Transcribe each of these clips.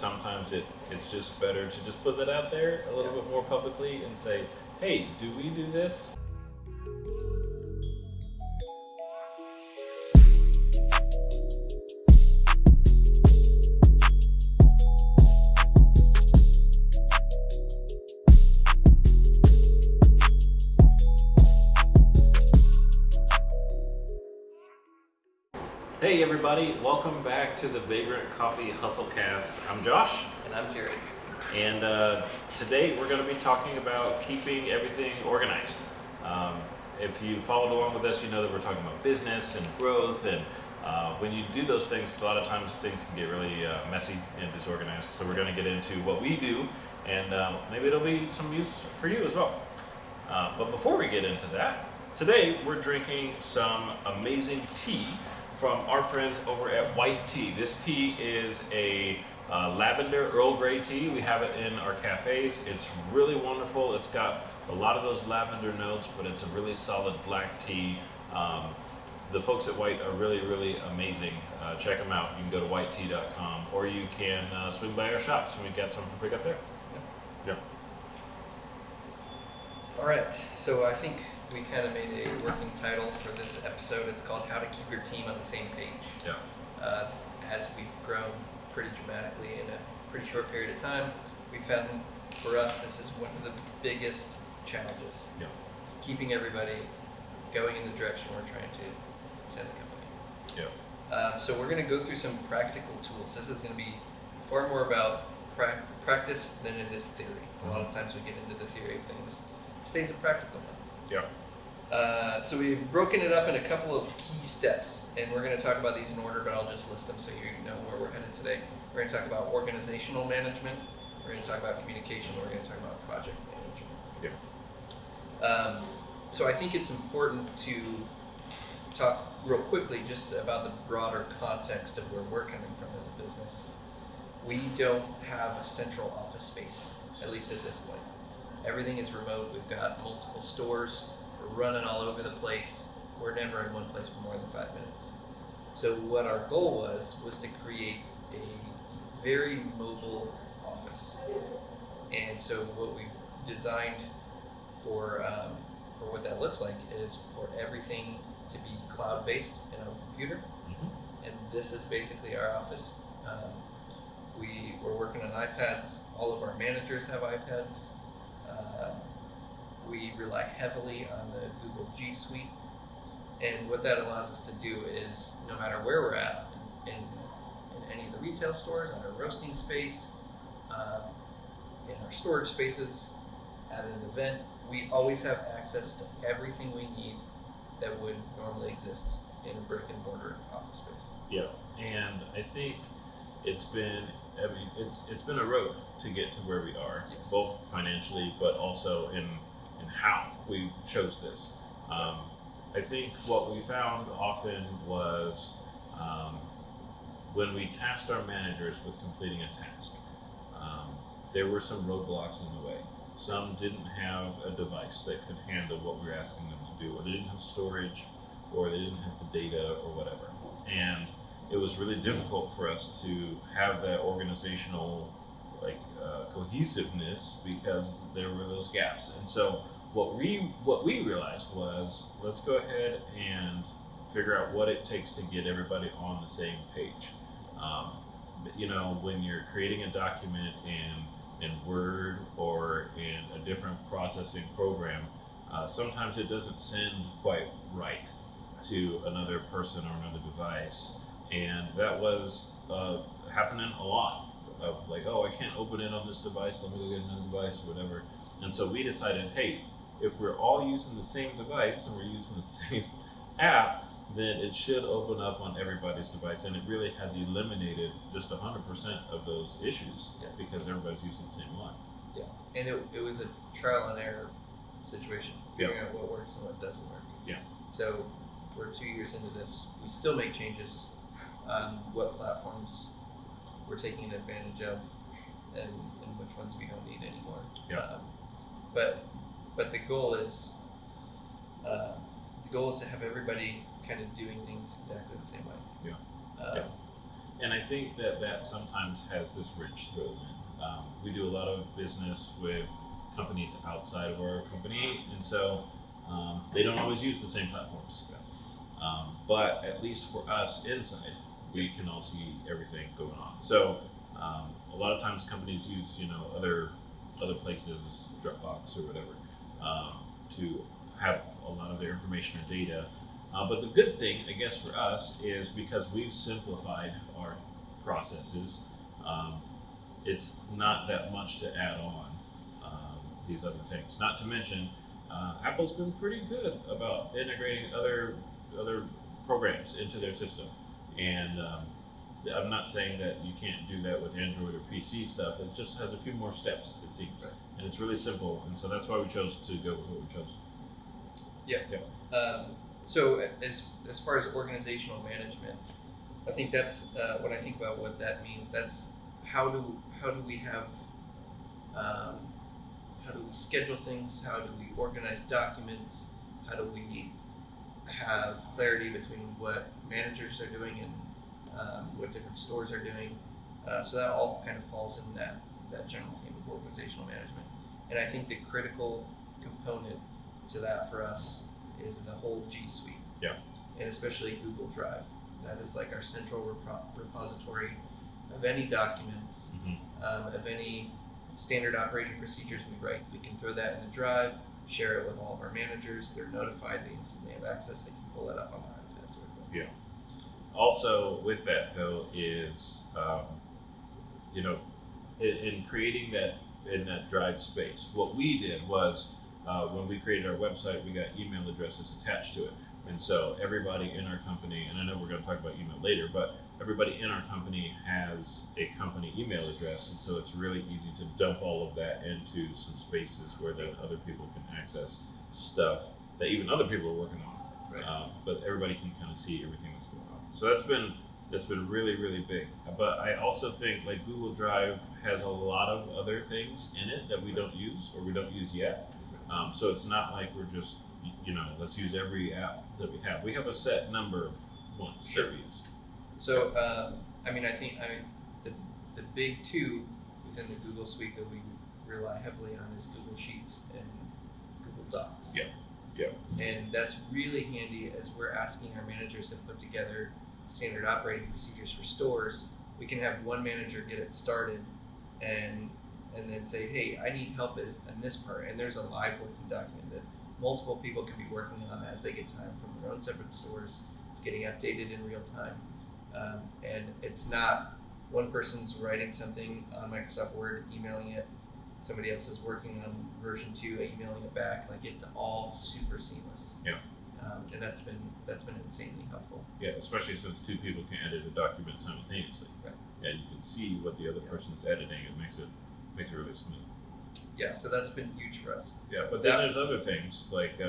sometimes it's just better to just put that out there a little bit more publicly and say, hey, do we do this? Hey everybody, welcome back to the Vagrant Coffee HustleCast. I'm Josh. And I'm Jared. And today we're going to be talking about keeping everything organized. If you followed along with us, you know that we're talking about business and growth, and when you do those things, a lot of times things can get really messy and disorganized. So we're going to get into what we do, and maybe it'll be some use for you as well. But before we get into that, today we're drinking some amazing tea from our friends over at White Tea. This tea is a lavender Earl Grey tea. We have it in our cafes. It's really wonderful. It's got a lot of those lavender notes, but it's a really solid black tea. The folks at White are really, really amazing. Check them out. You can go to whitetea.com, or you can swing by our shops, and we've got some for pick up there. Yeah. All right, so I think we kind of made a working title for this episode. It's called How to Keep Your Team on the Same Page. Yeah. As we've grown pretty dramatically in a pretty short period of time, we found for us this is one of the biggest challenges. Yeah. It's keeping everybody going in the direction we're trying to send the company. Yeah. So we're going to go through some practical tools. This is going to be far more about practice than it is theory. A lot of times we get into the theory of things. Today's a practical one. Yeah. So we've broken it up in a couple of key steps, and we're going to talk about these in order, but I'll just list them so you know where we're headed today. We're going to talk about organizational management, we're going to talk about communication, we're going to talk about project management. Yeah. So I think it's important to talk real quickly just about the broader context of where we're coming from as a business. We don't have a central office space, at least at this point. Everything is remote. We've got multiple stores. We're running all over the place. We're never in one place for more than 5 minutes. So what our goal was to create a very mobile office. And so what we've designed for what that looks like is for everything to be cloud-based in our computer. Mm-hmm. And this is basically our office. We're working on iPads. All of our managers have iPads. We rely heavily on the Google G Suite, and what that allows us to do is, no matter where we're at, in any of the retail stores, on our roasting space, in our storage spaces, at an event, we always have access to everything we need that would normally exist in a brick and mortar office space. Yeah, and I think it's been a road to get to where we are, yes. Both financially, but also in how we chose this. I think what we found often was when we tasked our managers with completing a task, there were some roadblocks in the way. Some didn't have a device that could handle what we were asking them to do, or they didn't have storage, or they didn't have the data, or whatever. And it was really difficult for us to have that organizational cohesiveness because there were those gaps. And so what we realized was, let's go ahead and figure out what it takes to get everybody on the same page. When you're creating a document in Word or in a different processing program, sometimes it doesn't send quite right to another person or another device. And that was happening a lot of like, oh, I can't open it on this device, let me go get another device or whatever. And so we decided, hey, if we're all using the same device and we're using the same app, then it should open up on everybody's device. And it really has eliminated just 100% of those issues because everybody's using the same one. Yeah, and it was a trial and error situation, figuring out what works and what doesn't work. Yeah. So we're 2 years into this. We still make changes on what platforms we're taking advantage of and which ones we don't need anymore. Yeah. But the goal is to have everybody kind of doing things exactly the same way. Yeah. And I think that sometimes has this rich throw in. We do a lot of business with companies outside of our company, and so they don't always use the same platforms. But at least for us inside, we can all see everything going on. So a lot of times companies use other places, Dropbox or whatever, to have a lot of their information or data. But the good thing, I guess, for us is because we've simplified our processes, it's not that much to add on these other things. Not to mention, Apple's been pretty good about integrating other programs into their system. And I'm not saying that you can't do that with Android or PC stuff. It just has a few more steps, it seems. Right. And it's really simple. And so that's why we chose to go with what we chose. Yeah. So as far as organizational management, I think that's when I think about what that means. That's how do we have how do we schedule things? How do we organize documents? How do we have clarity between what managers are doing and what different stores are doing? So that all kind of falls in that general theme of organizational management. And I think the critical component to that for us is the whole G Suite. Yeah. And especially Google Drive. That is like our central repository of any documents, of any standard operating procedures we write. We can throw that in the Drive, share it with all of our managers. They're notified, they instantly have access, they can pull it up on their iPads or whatever. Yeah. Also, with that though, is in creating that in that Drive space, what we did was when we created our website, we got email addresses attached to it. And so everybody in our company, and I know we're going to talk about email later, but everybody in our company has a company email address. And so it's really easy to dump all of that into some spaces where then other people can access stuff that even other people are working on. Right. But everybody can kind of see everything that's going on. So that's been really, really big. But I also think like Google Drive has a lot of other things in it that we don't use or we don't use yet. So it's not like we're just, let's use every app that we have. We have a set number of ones that we use. So, I think the big two within the Google Suite that we rely heavily on is Google Sheets and Google Docs. Yeah. And that's really handy as we're asking our managers to put together standard operating procedures for stores. We can have one manager get it started and then say, hey, I need help in this part. And there's a live working document that multiple people can be working on as they get time from their own separate stores. It's getting updated in real time. And it's not one person's writing something on Microsoft Word, emailing it. Somebody else is working on version 2, emailing it back. Like it's all super seamless. Yeah. And that's been insanely helpful. Yeah, especially since two people can edit a document simultaneously. Right. And you can see what the other person's editing. It makes it really smooth. Yeah, so that's been huge for us. Yeah, but then there's other things like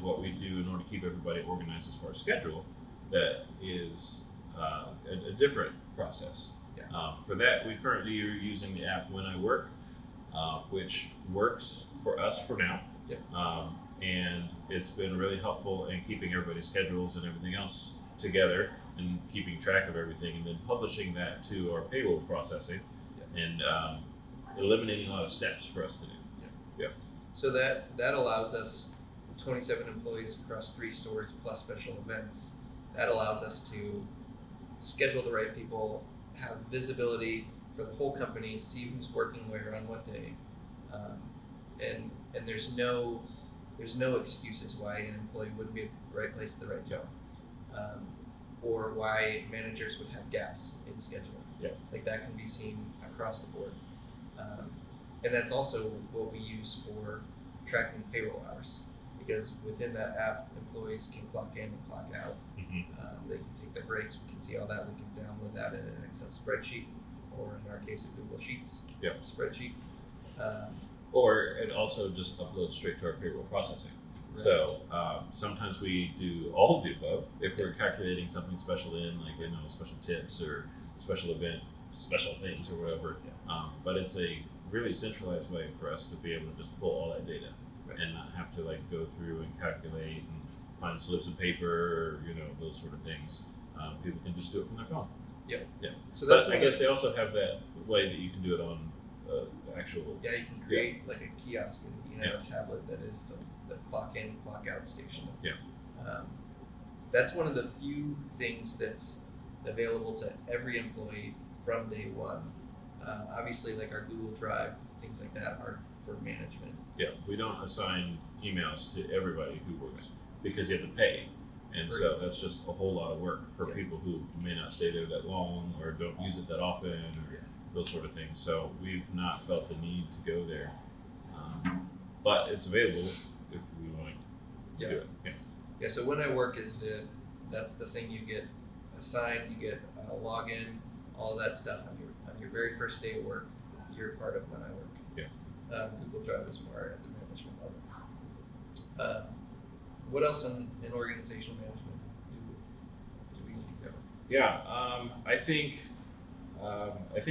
what we do in order to keep everybody organized as far as schedule. That is a different process. Yeah. For that, we currently are using the app When I Work, which works for us for now. Yep. And it's been really helpful in keeping everybody's schedules and everything else together and keeping track of everything and then publishing that to our payroll processing and eliminating a lot of steps for us to do. Yeah. So that allows us 27 employees across 3 stores plus special events. That allows us to schedule the right people, have visibility for the whole company, see who's working where on what day, and there's no excuses why an employee wouldn't be at the right place at the right time, or why managers would have gaps in scheduling. Yeah. Like that can be seen across the board, and that's also what we use for tracking payroll hours. Because within that app, employees can clock in and clock out. They can take their breaks. We can see all that. We can download that in an Excel spreadsheet, or in our case, a Google Sheets spreadsheet. Or it also just uploads straight to our payroll processing. Right. So sometimes we do all of the above. If we're Yes. calculating something special in, like special tips or special event, special things or whatever. Yeah. But it's a really centralized way for us to be able to just pull all that data. Right. And not have to go through and calculate and find slips of paper or those sort of things. People can just do it from their phone. Yep. Yeah. So that's but I guess they also have that way that you can do it on actual. Yeah, you can create like a kiosk and you can have a tablet that is the clock in, clock out station. Yeah. That's one of the few things that's available to every employee from day one. Obviously, like our Google Drive, things like that are for management. Yeah, we don't assign emails to everybody who works because you have to pay. And so that's just a whole lot of work for people who may not stay there that long or don't use it that often or those sort of things. So we've not felt the need to go there. But it's available if we want to do it. Yeah, so when I work that's the thing you get assigned, you get a login, all of that stuff on your very first day of work. You're part of when I work. Yeah. Google Drive is more at the management level. What else in organizational management do we need to cover? Yeah, I think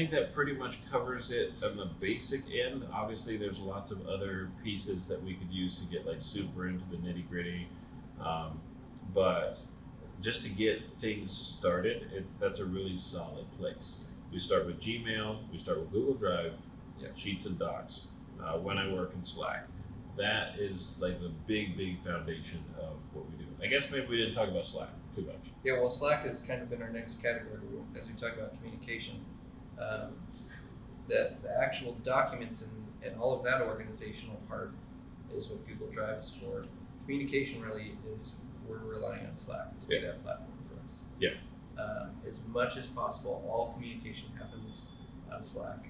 that pretty much covers it on the basic end. Obviously, there's lots of other pieces that we could use to get like super into the nitty gritty, but just to get things started, that's a really solid place. We start with Gmail, we start with Google Drive, Sheets and Docs. When I work in Slack. That is like the big foundation of what we do. I guess maybe we didn't talk about Slack too much. Yeah, well, Slack is kind of in our next category as we talk about communication. The actual documents and all of that organizational part is what Google Drive is for. Communication really is, we're relying on Slack to be that platform for us. Yeah. As much as possible, all communication happens on Slack.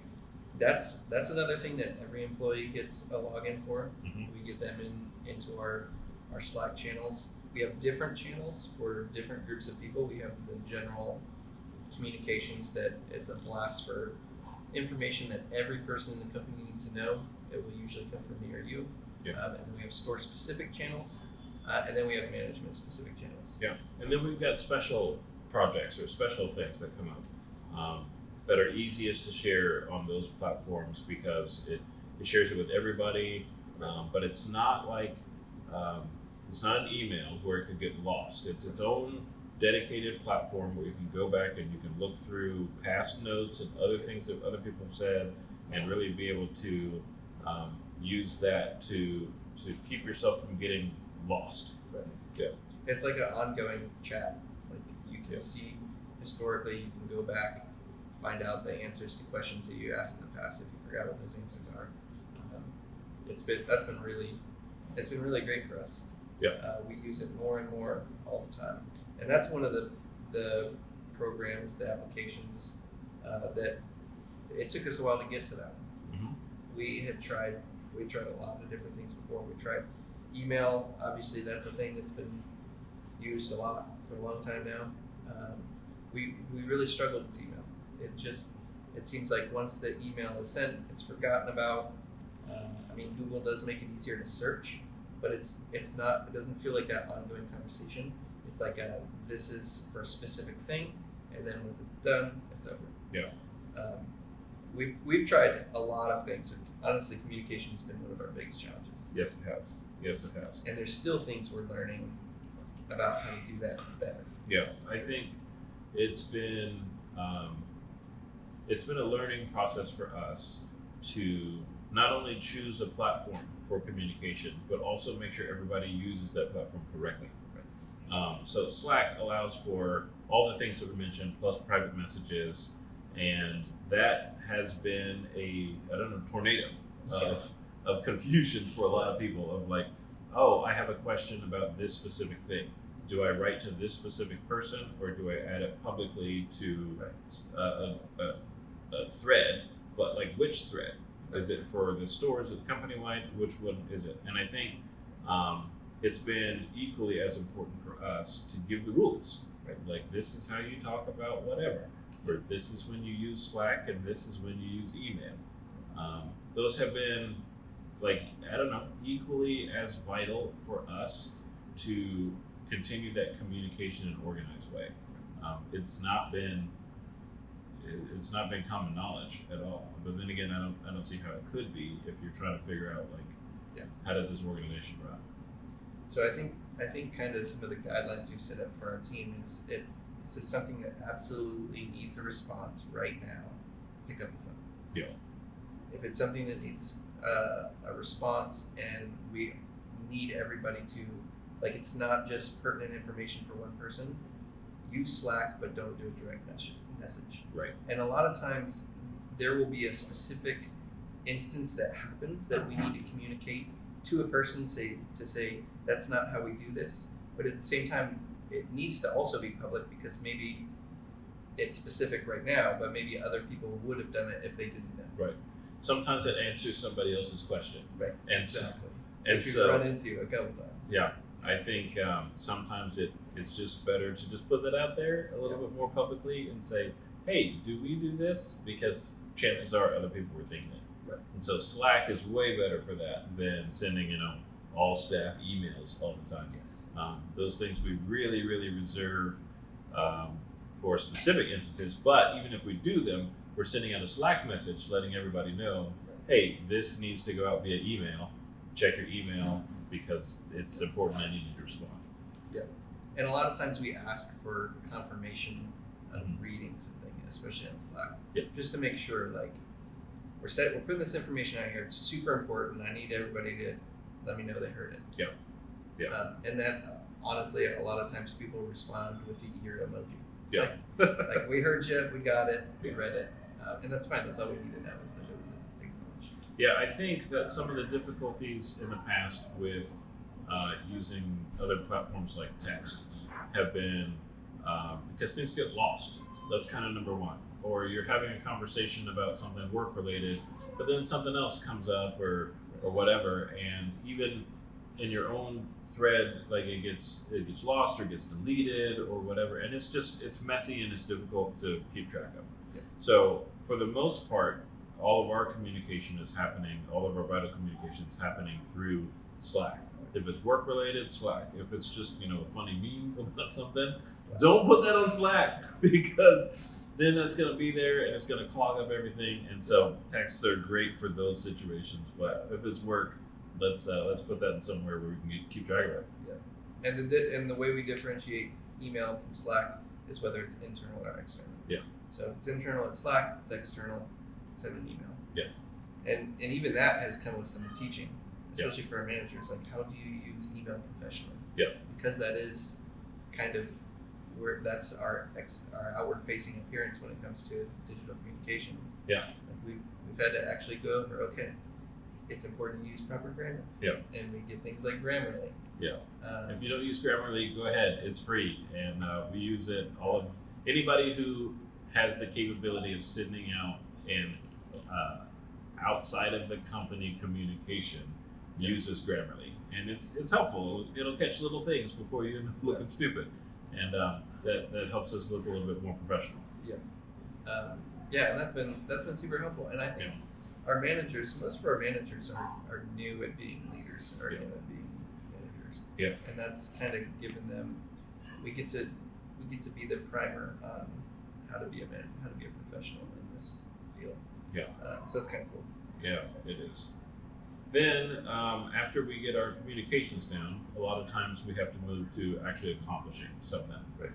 That's another thing that every employee gets a login for. Mm-hmm. We get them into our Slack channels. We have different channels for different groups of people. We have the general communications that it's a blast for information that every person in the company needs to know. It will usually come from me or you. Yeah. And then we have store specific channels, and then we have management specific channels. Yeah, and then we've got special projects or special things that come up. That are easiest to share on those platforms because it shares it with everybody, but it's not like it's not an email where it could get lost. It's its own dedicated platform where you can go back and you can look through past notes and other things that other people have said and really be able to use that to keep yourself from getting lost. Right. Yeah. It's like an ongoing chat. Like you can see historically, you can go back, find out the answers to questions that you asked in the past if you forgot what those answers are. It's been really great for us. Yeah. We use it more and more all the time, and that's one of the programs, the applications that it took us a while to get to that. Mm-hmm. We tried a lot of different things before. We tried email. Obviously, that's a thing that's been used a lot for a long time now. We really struggled with email. It seems like once the email is sent, it's forgotten about. Google does make it easier to search, but it doesn't feel like that ongoing conversation. It's like this is for a specific thing, and then once it's done, it's over. Yeah. We've tried a lot of things. Honestly, communication has been one of our biggest challenges. Yes, it has. And there's still things we're learning about how to do that better. Yeah, I think it's been a learning process for us to not only choose a platform for communication, but also make sure everybody uses that platform correctly. So Slack allows for all the things that were mentioned, plus private messages, and that has been a tornado of confusion for a lot of people of like, oh, I have a question about this specific thing. Do I write to this specific person, or do I add it publicly to a thread? But like, which thread? Is it for the store? Is it company-wide? Which one is it? And I think it's been equally as important for us to give the rules. Right? Like, this is how you talk about whatever. Or this is when you use Slack, and this is when you use email. Those have been, equally as vital for us to continue that communication in an organized way. It's not been common knowledge at all. But then again, I don't see how it could be if you're trying to figure out how does this organization run. So I think kind of some of the guidelines we've set up for our team is if this is something that absolutely needs a response right now, pick up the phone. Yeah. If it's something that needs a response and we need everybody to, like, it's not just pertinent information for one person, use Slack, but don't do a direct message. Right. And a lot of times there will be a specific instance that happens that we need to communicate to a person, to say that's not how we do this, but at the same time it needs to also be public, because maybe it's specific right now, but maybe other people would have done it if they didn't know. Right. Sometimes it answers somebody else's question. Right. And Exactly. And Which so, we've run into a couple times. yeah, I think sometimes it's just better to just put that out there a little bit more publicly and say, hey, do we do this? Because chances are other people were thinking it. Right. And so Slack is way better for that than sending, all staff emails all the time. Yes. Those things we really, really reserve for specific instances. But even if we do them, we're sending out a Slack message letting everybody know, hey, this needs to go out via email. Check your email because it's important. I need you to respond. Yeah. And a lot of times we ask for confirmation of reading something, especially on Slack. Yep. Just to make sure, like, we're putting this information out here. It's super important. I need everybody to let me know they heard it. Yeah. Yeah. And then, honestly, a lot of times people respond with the ear emoji. Yeah. Like, we heard you, we got it, we read it. And that's fine. That's all we need to know, is that it was acknowledged. Yeah, I think that some of the difficulties in the past with using other platforms like text have been because things get lost. That's kind of number one. Or you're having a conversation about something work related, but then something else comes up or whatever, and even in your own thread, like it gets lost or gets deleted or whatever, and it's messy and it's difficult to keep track of. Yeah. So for the most part, all of our communication is happening, all of our vital communication is happening through Slack. If it's work related, Slack. If it's just a funny meme about something, don't put that on Slack, because then that's going to be there and it's going to clog up everything. And so texts are great for those situations, but if it's work, let's put that in somewhere where we can keep track of it. Yeah. And the way we differentiate email from Slack is whether it's internal or external. Yeah. So if it's internal, it's Slack. If it's external, send an email. Yeah. And even that has come with some teaching, especially for our managers. Like, how do you use email professionally? Yeah. Because that is kind of that's our outward facing appearance when it comes to digital communication. Yeah. Like, we've had to actually go over, okay, it's important to use proper grammar. Yeah. And we get things like Grammarly. Yeah. If you don't use Grammarly, go ahead. It's free, and we use it. Anybody who has the capability of sending out and outside of the company communication uses Grammarly, and it's helpful. It'll catch little things before you end up looking stupid, and that helps us look a little bit more professional. Yeah. And that's been super helpful. And I think most of our managers are new at being leaders, or new at being managers. Yeah. And that's kind of given them, we get to be the primer on how to be a professional in this field. Yeah. So that's kind of cool. Yeah, it is. Then after we get our communications down, a lot of times we have to move to actually accomplishing something. Right.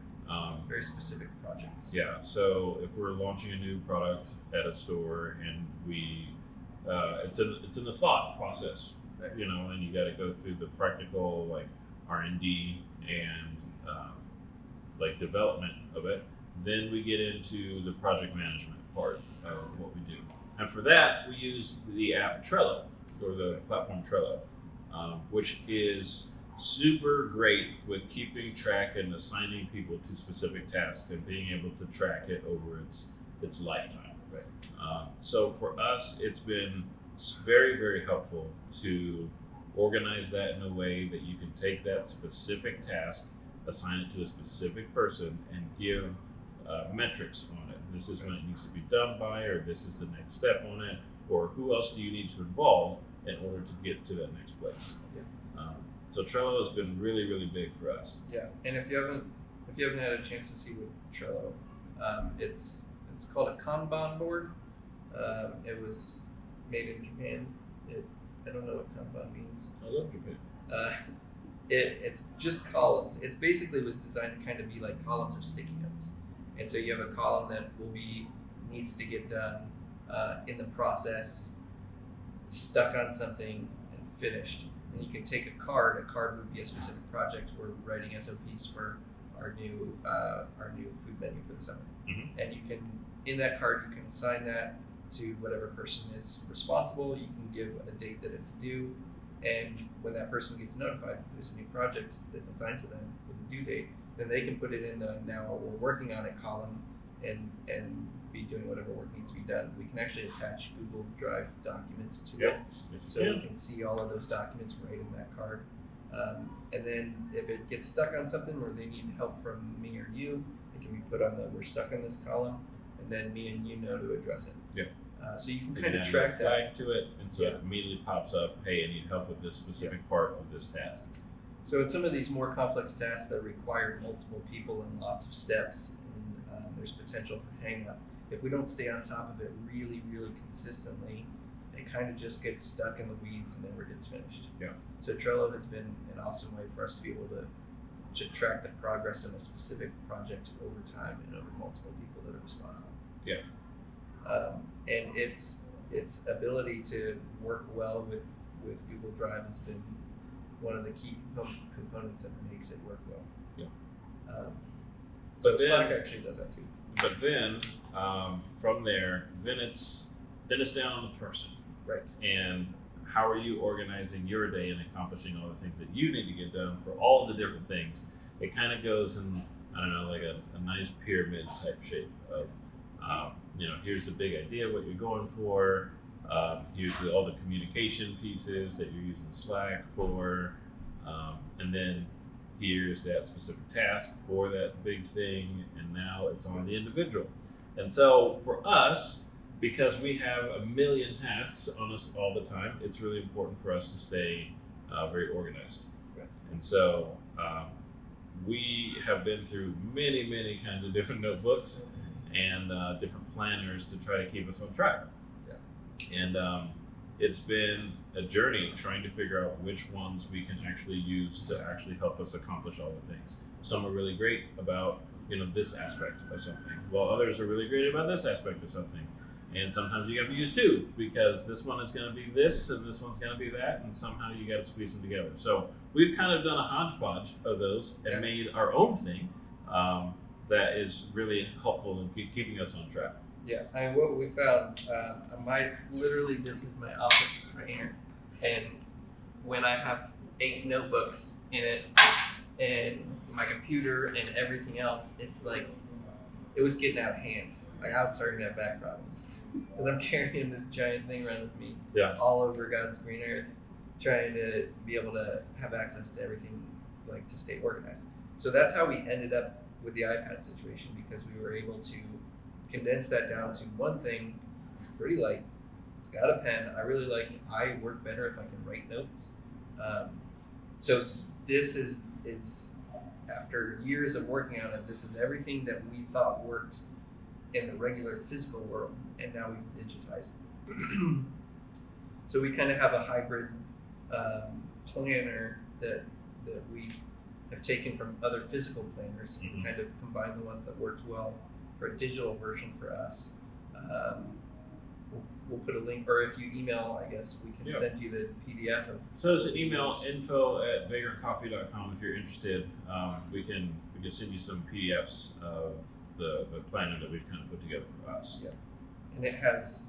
Very specific projects. Yeah. So if we're launching a new product at a store and we, it's in the thought process, right. And you got to go through the practical, like R&D and like development of it. Then we get into the project management part of what we do. And for that, we use the app Trello, or the platform Trello, which is super great with keeping track and assigning people to specific tasks and being able to track it over its lifetime. Right. So for us, it's been very, very helpful to organize that in a way that you can take that specific task, assign it to a specific person, and give metrics on it. This is when it needs to be done by, or this is the next step on it, or who else do you need to involve in order to get to that next place. Yeah. So Trello has been really, really big for us. Yeah, and if you haven't had a chance to see what Trello, it's called a Kanban board. It was made in Japan. I don't know what Kanban means. I love Japan. It's just columns. It's basically was designed to kind of be like columns of sticky notes. And so you have a column that needs to get done in the process, stuck on something and finished. And you can take a card. A card would be a specific project. We're writing SOPs for our new food menu for the summer. Mm-hmm. And you can, in that card, you can assign that to whatever person is responsible. You can give a date that it's due, and when that person gets notified that there's a new project that's assigned to them with a due date, then they can put it in the now we're working on it column and be doing whatever work needs to be done. We can actually attach Google Drive documents to it, so we can see all of those documents right in that card. And then if it gets stuck on something where they need help from me or you, it can be put on the we're stuck on this column, and then me and you know to address it. So you can kind of track that. Flag to it, and so it immediately pops up, hey, I need help with this specific part of this task. So in some of these more complex tasks that require multiple people and lots of steps, and there's potential for hang up. If we don't stay on top of it really, really consistently, it kind of just gets stuck in the weeds and never gets finished. So Trello has been an awesome way for us to be able to track the progress of a specific project over time and over multiple people that are responsible. And its ability to work well with Google Drive has been one of the key components that makes it work well. So Slack actually does that too. But then from there, then it's down on the person. Right. And how are you organizing your day and accomplishing all the things that you need to get done for all the different things? It kind of goes in, I don't know, like a nice pyramid type shape of, here's the big idea, what you're going for. Here's all the communication pieces that you're using Slack for. And then here's that specific task for that big thing. And now it's on the individual. And so for us, because we have a million tasks on us all the time, it's really important for us to stay very organized. Right. And so we have been through many, many kinds of different notebooks and different planners to try to keep us on track. And it's been a journey trying to figure out which ones we can actually use to actually help us accomplish all the things. Some are really great about this aspect of something, while others are really great about this aspect of something. And sometimes you have to use two, because this one is going to be this and this one's going to be that, and somehow you got to squeeze them together. So we've kind of done a hodgepodge of those and made our own thing that is really helpful in keeping us on track. Yeah, and what we found, this is my office right here, and when I have 8 notebooks in it, and my computer and everything else, it's like, it was getting out of hand. Like I was starting to have back problems because I'm carrying this giant thing around with me all over God's green earth, trying to be able to have access to everything, like to stay organized. So that's how we ended up with the iPad situation, because we were able to condense that down to one thing, pretty light. It's got a pen. I work better if I can write notes. So this is after years of working on it, this is everything that we thought worked in the regular physical world, and now we've digitized it. So we kind of have a hybrid planner that we have taken from other physical planners and kind of combined the ones that worked well for a digital version for us. We'll put a link, or if you email, I guess we can send you the PDF of. So there's an email, info@vagrantcoffee.com if you're interested. We can send you some PDFs of the planner that we've kind of put together for us. Yeah, and it has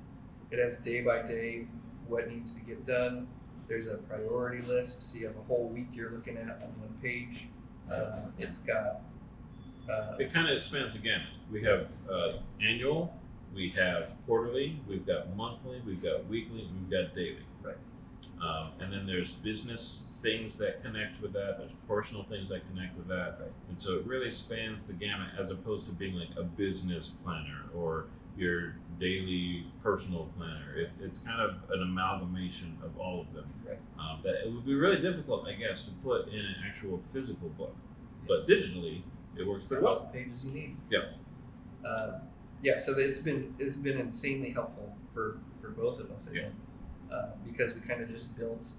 day by day what needs to get done. There's a priority list, so you have a whole week you're looking at on one page. It's got. It kind of spans the gamut. We have annual, we have quarterly, we've got monthly, we've got weekly, and we've got daily. Right. And then there's business things that connect with that. There's personal things that connect with that. Right. And so it really spans the gamut, as opposed to being like a business planner or your daily personal planner. It's kind of an amalgamation of all of them. Right. That it would be really difficult, I guess, to put in an actual physical book. But digitally, it works pretty well. All the pages you need. Yeah. So it's been insanely helpful for both of us, I think, because we kind of just built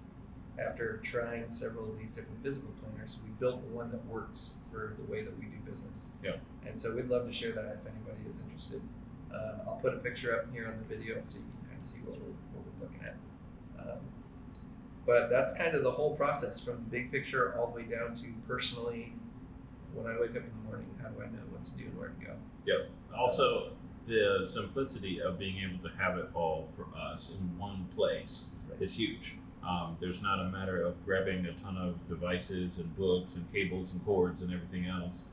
after trying several of these different physical planners, we built the one that works for the way that we do business. Yeah. And so we'd love to share that if anybody is interested. I'll put a picture up here on the video so you can kind of see what we're looking at. But that's kind of the whole process, from the big picture all the way down to personally, when I wake up in the morning, how do I know what to do and where to go? Yep. Also, the simplicity of being able to have it all for us in one place is huge. There's not a matter of grabbing a ton of devices and books and cables and cords and everything else.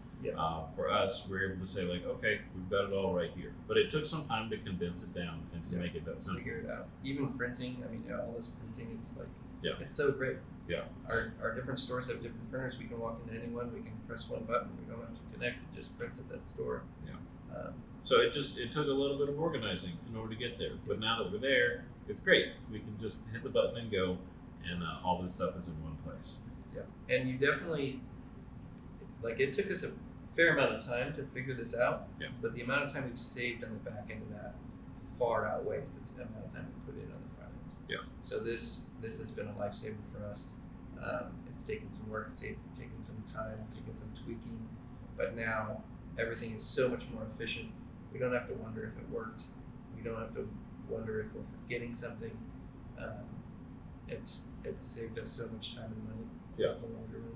For us, we're able to say, like, okay, we've got it all right here. But it took some time to condense it down and to make it that simple. Figure it out. Even printing, I mean, all this printing is like, it's so great. Yeah. Our different stores have different printers. We can walk into any one, we can press one button, we don't have to connect, it just prints at that store. Yeah. So it took a little bit of organizing in order to get there. But now that we're there, it's great. We can just hit the button and go, and all this stuff is in one place. Yeah. And you definitely, like, it took us a fair amount of time to figure this out. Yeah. But the amount of time we've saved on the back end of that far outweighs the amount of time we put in on the front end. Yeah. So this has been a lifesaver for us. It's taken some work, it's taken some time, taken some tweaking, but now everything is so much more efficient. We don't have to wonder if it worked. We don't have to wonder if we're forgetting something. It's saved us so much time and money. Yeah.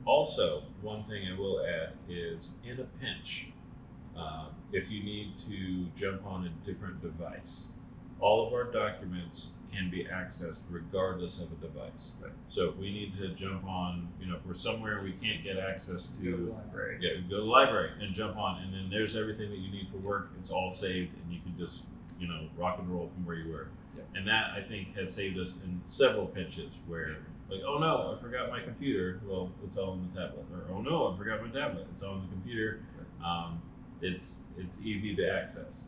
Also, one thing I will add is, in a pinch, if you need to jump on a different device, all of our documents can be accessed regardless of a device. Right. So if we need to jump on, if we're somewhere we can't get access to, go to the library. Yeah, go to the library and jump on, and then there's everything that you need for work. It's all saved, and you can just, rock and roll from where you were. Yep. And that, I think, has saved us in several pinches where, like, oh no, I forgot my computer. Well, it's all on the tablet. Or, oh no, I forgot my tablet. It's on the computer. It's easy to access.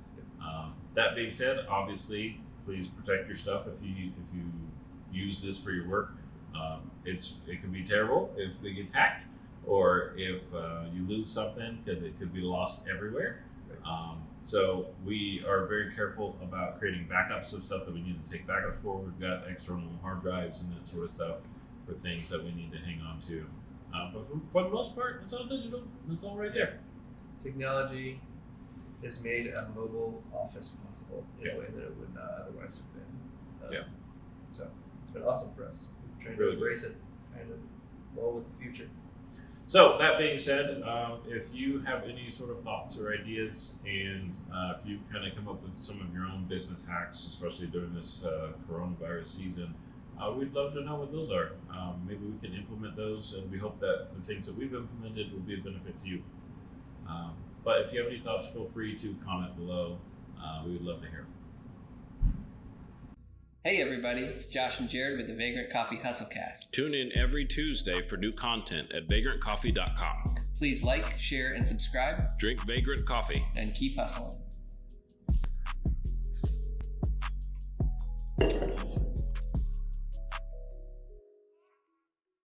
That being said, obviously, please protect your stuff if you use this for your work. It can be terrible if it gets hacked, or if you lose something, because it could be lost everywhere. So we are very careful about creating backups of stuff that we need to take backups for. We've got external hard drives and that sort of stuff for things that we need to hang on to. But for the most part, it's all digital. It's all right there. Technology has made a mobile office possible in a way that it would not otherwise have been. So it's been awesome for us. We're trying to embrace it, kind of roll with the future. So that being said, if you have any sort of thoughts or ideas, and if you've kind of come up with some of your own business hacks, especially during this coronavirus season, we'd love to know what those are. Maybe we can implement those, and we hope that the things that we've implemented will be a benefit to you. But if you have any thoughts, feel free to comment below. We would love to hear. Hey everybody, it's Josh and Jared with the Vagrant Coffee HustleCast. Tune in every Tuesday for new content at vagrantcoffee.com. Please like, share, and subscribe. Drink Vagrant Coffee. And keep hustling.